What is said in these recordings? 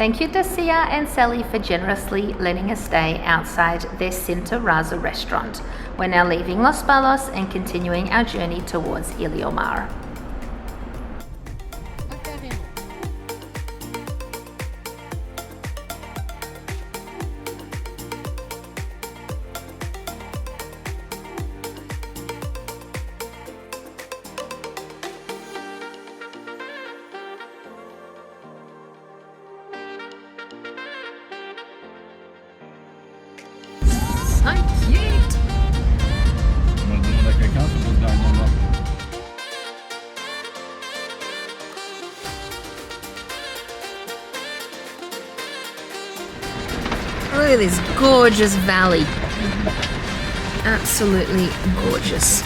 Thank you to Sia and Sally for generously letting us stay outside their Cinta Raza Restaurant. We're now leaving Lospalos and continuing our journey towards Iliomar. So cute! On va demander à quelqu'un sur ce dernier endroit. Look at this gorgeous valley. Absolutely gorgeous.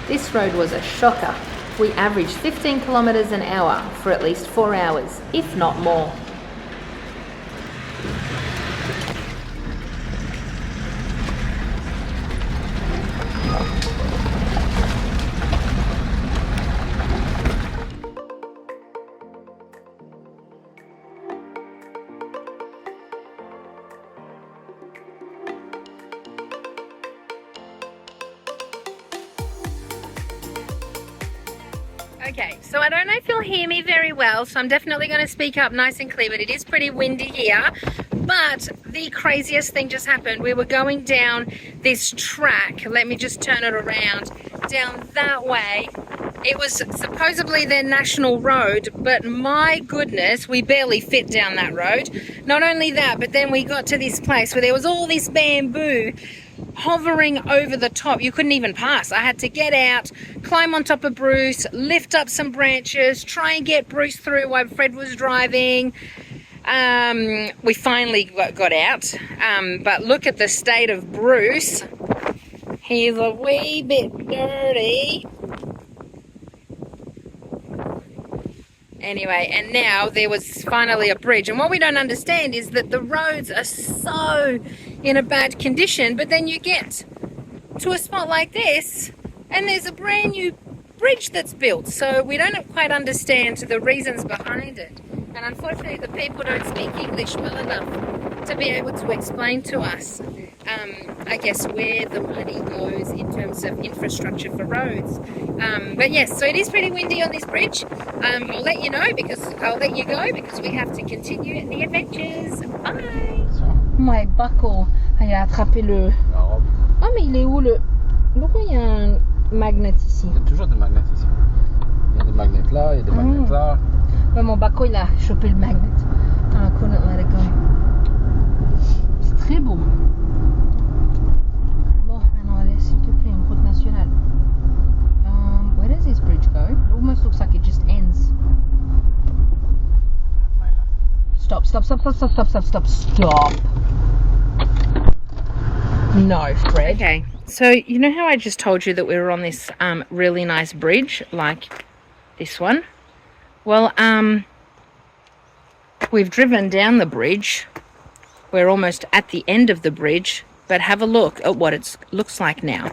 This road was a shocker. We averaged 15 kilometers an hour for at least 4 hours, if not more. Okay, so I don't know if you'll hear me very well, so I'm definitely going to speak up nice and clear, but it is pretty windy here. But the craziest thing just happened. We were going down this track, let me just turn it around, down that way. It was supposedly their national road, but my goodness, we barely fit down that road. Not only that, but then we got to this place where there was all this bamboo hovering over the top. You couldn't even pass. I had to get out, climb on top of Bruce, lift up some branches, try and get Bruce through while Fred was driving. We finally got out, but look at the state of Bruce. He's a wee bit dirty. Anyway, and now there was finally a bridge, and what we don't understand is that the roads are so in a bad condition, but then you get to a spot like this and there's a brand new bridge that's built, so we don't quite understand the reasons behind it. And unfortunately the people don't speak English well enough to be able to explain to us I guess where the money goes in terms of infrastructure for roads. But yes, so it is pretty windy on this bridge. I'll let you know because I'll let you go because we have to continue the adventures. Bye. My buckle a attrapé le. La robe. Ah mais il est où le. Pourquoi il y a un magnet ici? Il y a toujours des magnets ici. Il y a des magnets là, il y a des magnets là. Ouais, mon buckle il a chopé le magnet. I couldn't let it go. C'est très beau. Bon, maintenant allez, s'il te plaît, une route nationale. Where does this bridge go? It almost looks like it just ends. Stop, stop, stop, stop, stop, stop, stop, stop, stop. No, Fred. Okay, so you know how I just told you that we were on this really nice bridge, like this one? Well, we've driven down the bridge. We're almost at the end of the bridge, but have a look at what it looks like now.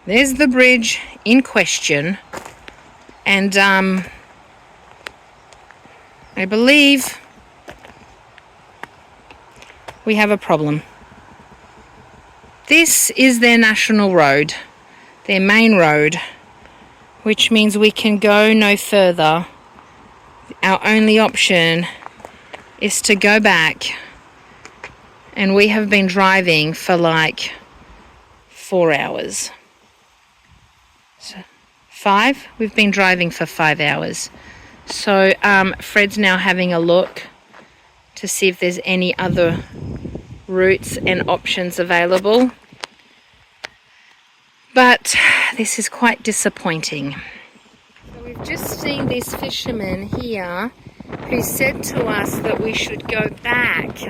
There's the bridge in question, and I believe we have a problem. This is their national road, their main road, which means we can go no further. Our only option is to go back, and we have been driving for like 4 hours. So 5? We've been driving for 5 hours. So Fred's now having a look to see if there's any other routes and options available. But this is quite disappointing. So we've just seen this fisherman here who said to us that we should go back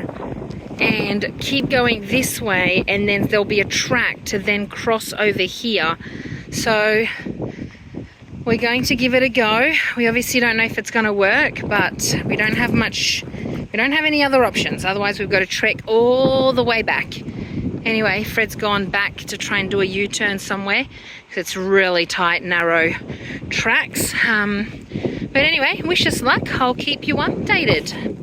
and keep going this way, and then there'll be a track to then cross over here. So we're going to give it a go. We obviously don't know if it's going to work, but we don't have any other options. Otherwise we've got to trek all the way back Anyway, Fred's gone back to try and do a U-turn somewhere because it's really tight, narrow tracks. But anyway, wish us luck. I'll keep you updated.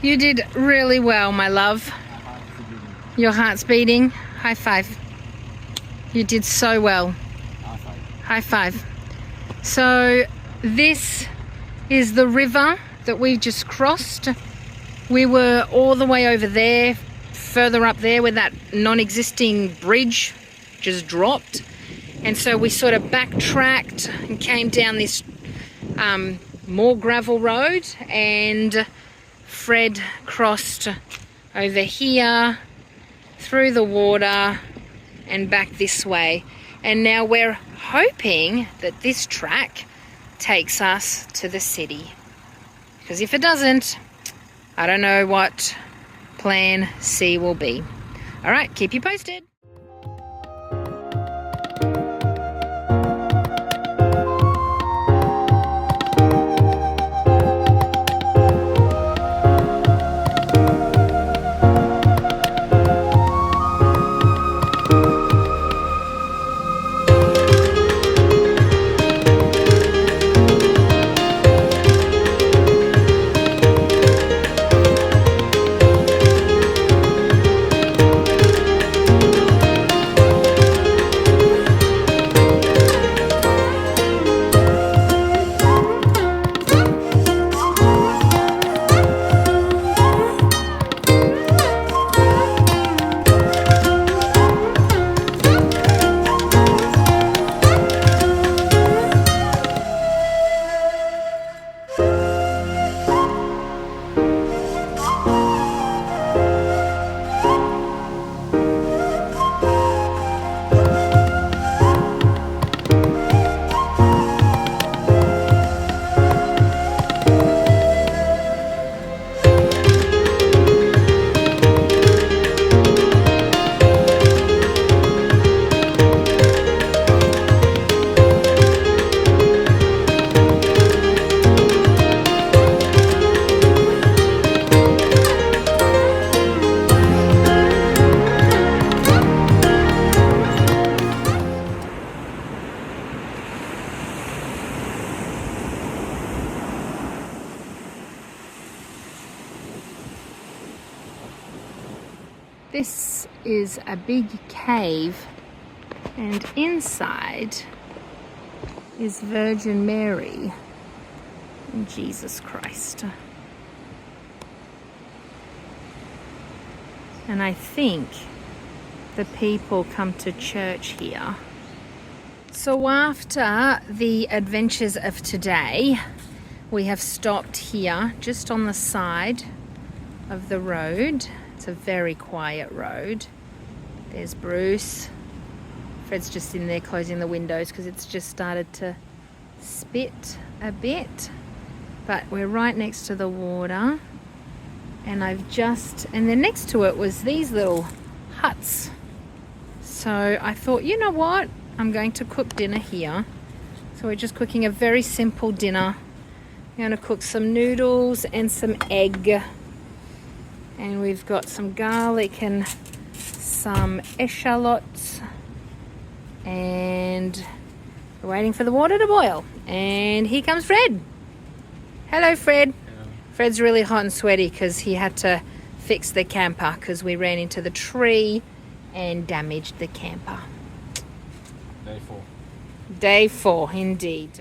You did really well, my love. Your heart's beating. High five. You did so well. High five. So this is the river that we just crossed. We were all the way over there, further up there where that non-existing bridge just dropped. And so we sort of backtracked and came down this more gravel road, and Fred crossed over here, through the water and back this way. And now we're hoping that this track takes us to the city. Because if it doesn't, I don't know what plan C will be. All right, keep you posted. This is a big cave, and inside is Virgin Mary and Jesus Christ. And I think the people come to church here. So after the adventures of today, we have stopped here just on the side of the road. It's a very quiet road. There's Bruce. Fred's just in there closing the windows because it's just started to spit a bit. But we're right next to the water. And and then next to it was these little huts. So I thought, you know what? I'm going to cook dinner here. So we're just cooking a very simple dinner. I'm going to cook some noodles and some egg. And we've got some garlic and some eschalots. And we're waiting for the water to boil. And here comes Fred. Hello, Fred. Fred's really hot and sweaty because he had to fix the camper because we ran into the tree and damaged the camper. Day 4. Day 4, indeed.